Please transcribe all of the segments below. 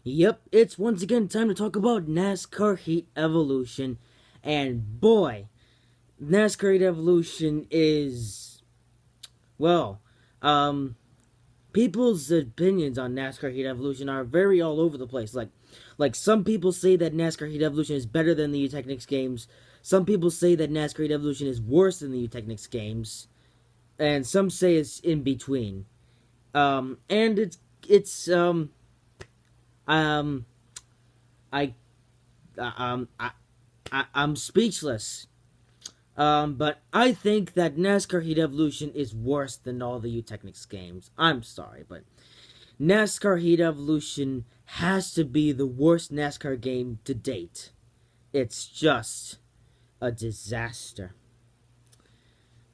Yep, it's once again time to talk about NASCAR Heat Evolution. And boy, NASCAR Heat Evolution is, well, um, people's opinions on NASCAR Heat Evolution are very all over the place. Like some people say that NASCAR Heat Evolution is better than the Technics games. Some people say that NASCAR Heat Evolution is worse than the Technics games. And some say it's in between. And it's, um, I I'm speechless. But I think that NASCAR Heat Evolution is worse than all the Technics games. I'm sorry, but NASCAR Heat Evolution has to be the worst NASCAR game to date. It's just a disaster.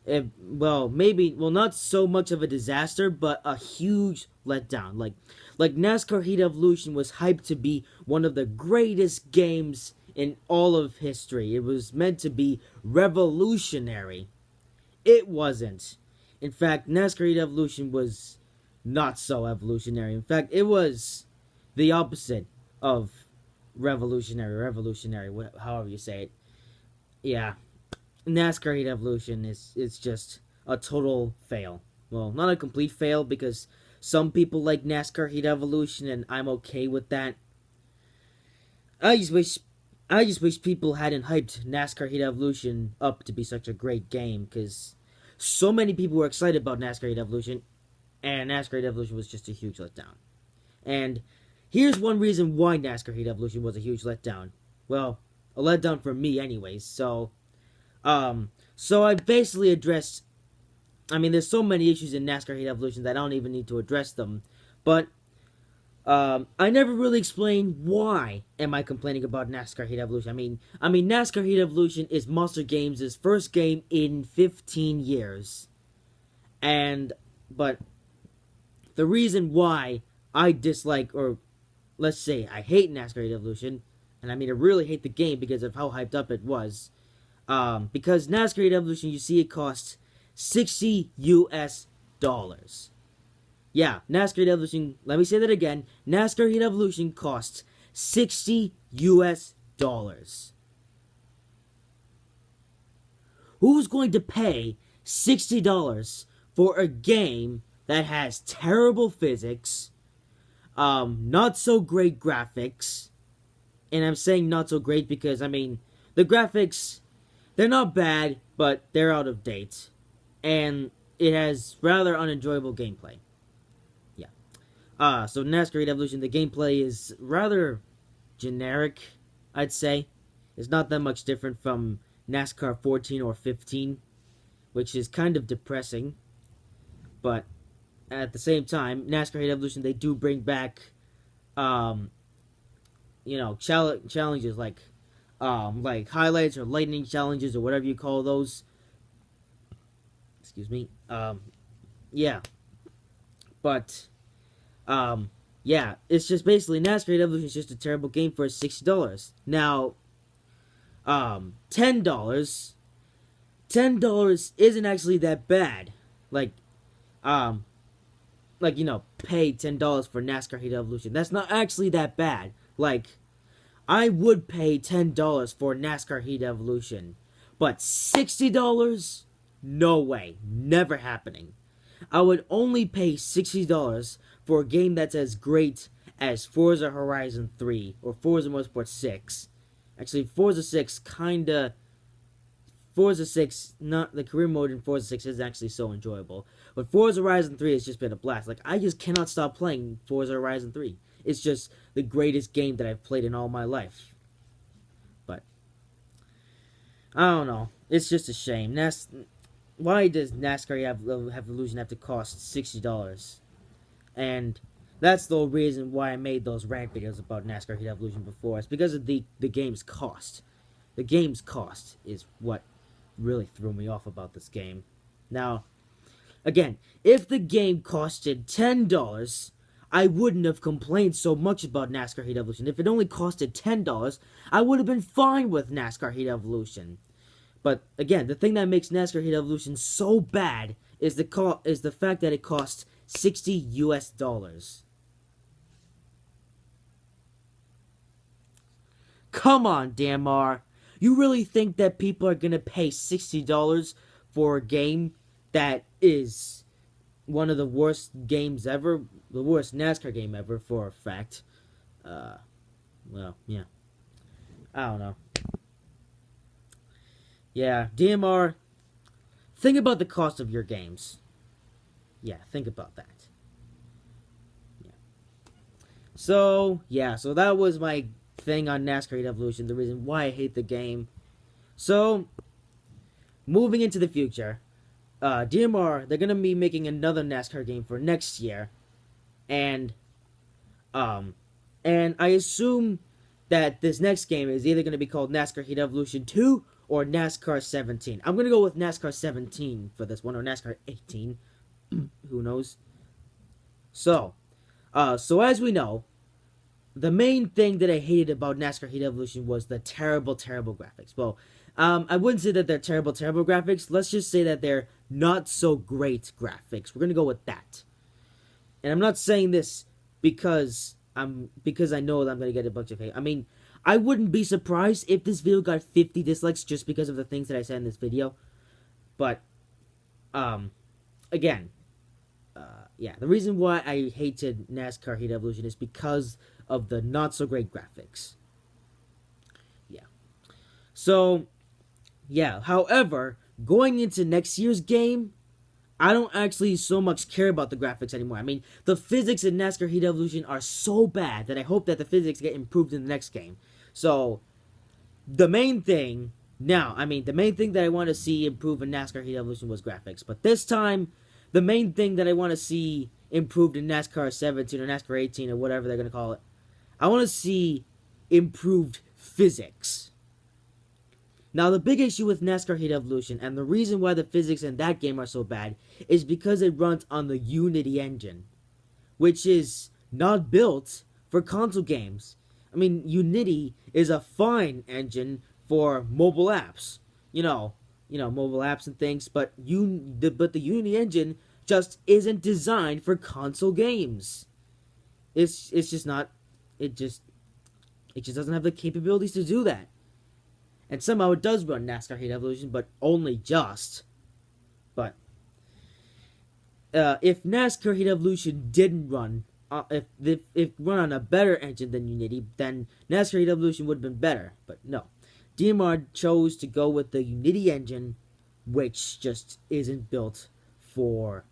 Not so much of a disaster, but a huge letdown. Like NASCAR Heat Evolution was hyped to be one of the greatest games in all of history. It was meant to be revolutionary. It wasn't. In fact, NASCAR Heat Evolution was not so evolutionary. In fact, it was the opposite of revolutionary, however you say it. Yeah, NASCAR Heat Evolution is just a total fail. Well, not a complete fail because some people like NASCAR Heat Evolution, and I'm okay with that. I just wish I just wish people hadn't hyped NASCAR Heat Evolution up to be such a great game because so many people were excited about NASCAR Heat Evolution, and NASCAR Heat Evolution was just a huge letdown. And here's one reason why NASCAR Heat Evolution was a huge letdown. Well, a letdown for me, anyways. So I basically addressed. I mean, there's so many issues in NASCAR Heat Evolution that I don't even need to address them. But I never really explained why am I complaining about NASCAR Heat Evolution. I mean, NASCAR Heat Evolution is Monster Games' first game in 15 years, and but the reason why I dislike, or let's say I hate NASCAR Heat Evolution, and I mean I really hate the game because of how hyped up it was. Because NASCAR Heat Evolution, you see, it costs $60 US. Yeah, NASCAR Heat Evolution. Let me say that again. NASCAR Heat Evolution costs $60 US. Who's going to pay $60 for a game that has terrible physics, not so great graphics? And I'm saying not so great because I mean the graphics, they're not bad, but they're out of date, and it has rather unenjoyable gameplay. Yeah. So NASCAR Heat Evolution, the gameplay is rather generic, I'd say. It's not that much different from NASCAR 14 or 15, which is kind of depressing. But at the same time, NASCAR Heat Evolution, they do bring back, um, challenges like highlights or lightning challenges or whatever you call those. Excuse me. Yeah. But yeah, it's just basically NASCAR Evolution is just a terrible game for $60. Now, $10 isn't actually that bad. Like, um, pay $10 for NASCAR Heat Evolution. That's not actually that bad. Like, I would pay $10 for NASCAR Heat Evolution, but $60? No way, never happening. I would only pay $60 for a game that's as great as Forza Horizon 3 or Forza Motorsport 6. Actually, Forza 6, not the career mode in Forza 6 is actually so enjoyable. But Forza Horizon 3 has just been a blast. Like, I just cannot stop playing Forza Horizon 3. It's just the greatest game that I've played in all my life. But I don't know. It's just a shame. Why does NASCAR Evolution have to cost $60? And that's the reason why I made those rant videos about NASCAR Heat Evolution before. It's because of the game's cost. The game's cost is what really threw me off about this game. Now, again, if the game costed $10, I wouldn't have complained so much about NASCAR Heat Evolution. If it only costed $10, I would have been fine with NASCAR Heat Evolution. But again, the thing that makes NASCAR Heat Evolution so bad is the fact that it costs $60 US. Come on, DMR. You really think that people are gonna pay $60 for a game that is one of the worst games ever, the worst NASCAR game ever, for a fact? Well, yeah. I don't know. Yeah, DMR, think about the cost of your games. Yeah, think about that. Yeah. So that was my thing on NASCAR Heat Evolution, the reason why I hate the game. So, moving into the future, DMR, they're gonna be making another NASCAR game for next year, and um, and I assume that this next game is either gonna be called NASCAR Heat Evolution 2 or NASCAR 17. I'm gonna go with NASCAR 17 for this one, or NASCAR 18. Who knows? So, so as we know, the main thing that I hated about NASCAR Heat Evolution was the terrible, terrible graphics. Well, I wouldn't say that they're terrible, terrible graphics. Let's just say that they're not so great graphics. We're gonna go with that. And I'm not saying this because I know that I'm gonna get a bunch of hate. I mean, I wouldn't be surprised if this video got 50 dislikes just because of the things that I said in this video. But, again, yeah, the reason why I hated NASCAR Heat Evolution is because of the not so great graphics. Yeah. So, yeah, however, going into next year's game, I don't actually so much care about the graphics anymore. I mean, the physics in NASCAR Heat Evolution are so bad that I hope that the physics get improved in the next game. So, the main thing that I want to see improve in NASCAR Heat Evolution was graphics. But this time, the main thing that I want to see improved in NASCAR 17 or NASCAR 18 or whatever they're going to call it, I want to see improved physics. Now, the big issue with NASCAR Heat Evolution, and the reason why the physics in that game are so bad, is because it runs on the Unity engine, which is not built for console games. I mean, Unity is a fine engine for mobile apps, mobile apps and things, but the Unity engine just isn't designed for console games. It's just not. It just doesn't have the capabilities to do that. And somehow it does run NASCAR Heat Evolution, but only just. But if NASCAR Heat Evolution didn't run, if run on a better engine than Unity, then NASCAR Heat Evolution would have been better. But no, DMR chose to go with the Unity engine, which just isn't built for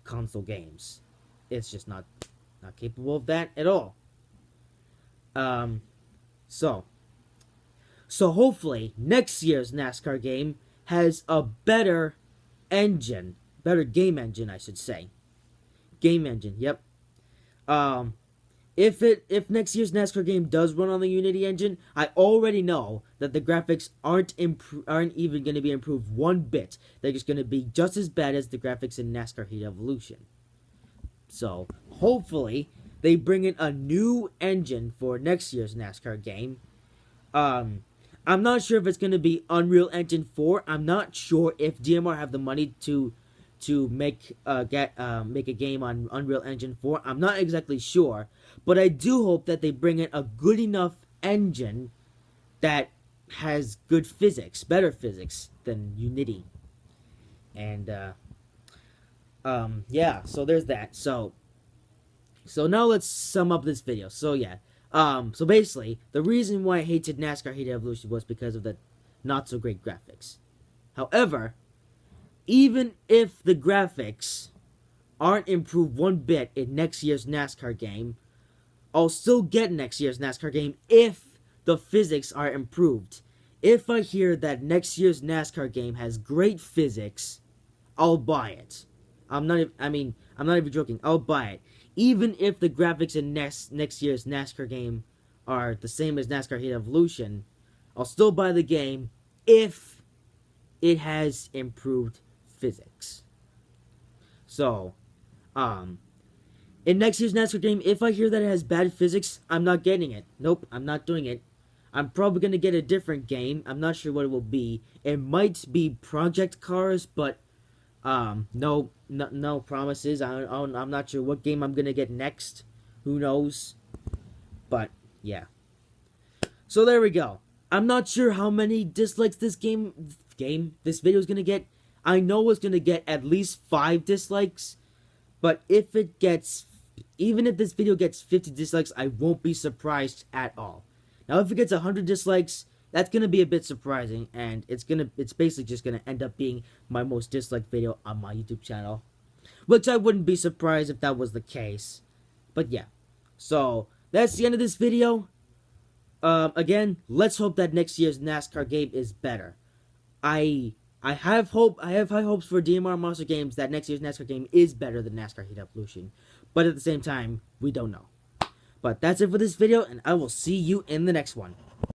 console games. It's just not capable of that at all. So hopefully next year's NASCAR game has a better engine, better game engine, I should say. Game engine, yep. If next year's NASCAR game does run on the Unity engine, I already know that the graphics aren't even going to be improved one bit. They're just going to be just as bad as the graphics in NASCAR Heat Evolution. So hopefully they bring in a new engine for next year's NASCAR game. I'm not sure if it's going to be Unreal Engine 4. I'm not sure if DMR have the money to make a game on Unreal Engine 4. I'm not exactly sure, but I do hope that they bring in a good enough engine that has good physics, better physics than Unity. And yeah, so there's that. So now let's sum up this video. So yeah. So basically, the reason why I hated NASCAR Heat Evolution was because of the not so great graphics. However, even if the graphics aren't improved one bit in next year's NASCAR game, I'll still get next year's NASCAR game if the physics are improved. If I hear that next year's NASCAR game has great physics, I'll buy it. I'm not even joking. I'll buy it. Even if the graphics in next year's NASCAR game are the same as NASCAR Heat Evolution, I'll still buy the game if it has improved physics. So, in next year's NASCAR game, if I hear that it has bad physics, I'm not getting it. Nope, I'm not doing it. I'm probably going to get a different game. I'm not sure what it will be. It might be Project Cars, but no promises. I'm not sure what game I'm gonna get next. Who knows? But yeah. So there we go. I'm not sure how many dislikes this this video is gonna get. I know it's gonna get at least 5 dislikes, but even if this video gets 50 dislikes, I won't be surprised at all. Now, if it gets 100 dislikes, that's gonna be a bit surprising, and it's basically just gonna end up being my most disliked video on my YouTube channel, which I wouldn't be surprised if that was the case. But yeah, so that's the end of this video. Again, let's hope that next year's NASCAR game is better. I have hope. I have high hopes for DMR Monster Games that next year's NASCAR game is better than NASCAR Heat Evolution. But at the same time, we don't know. But that's it for this video, and I will see you in the next one.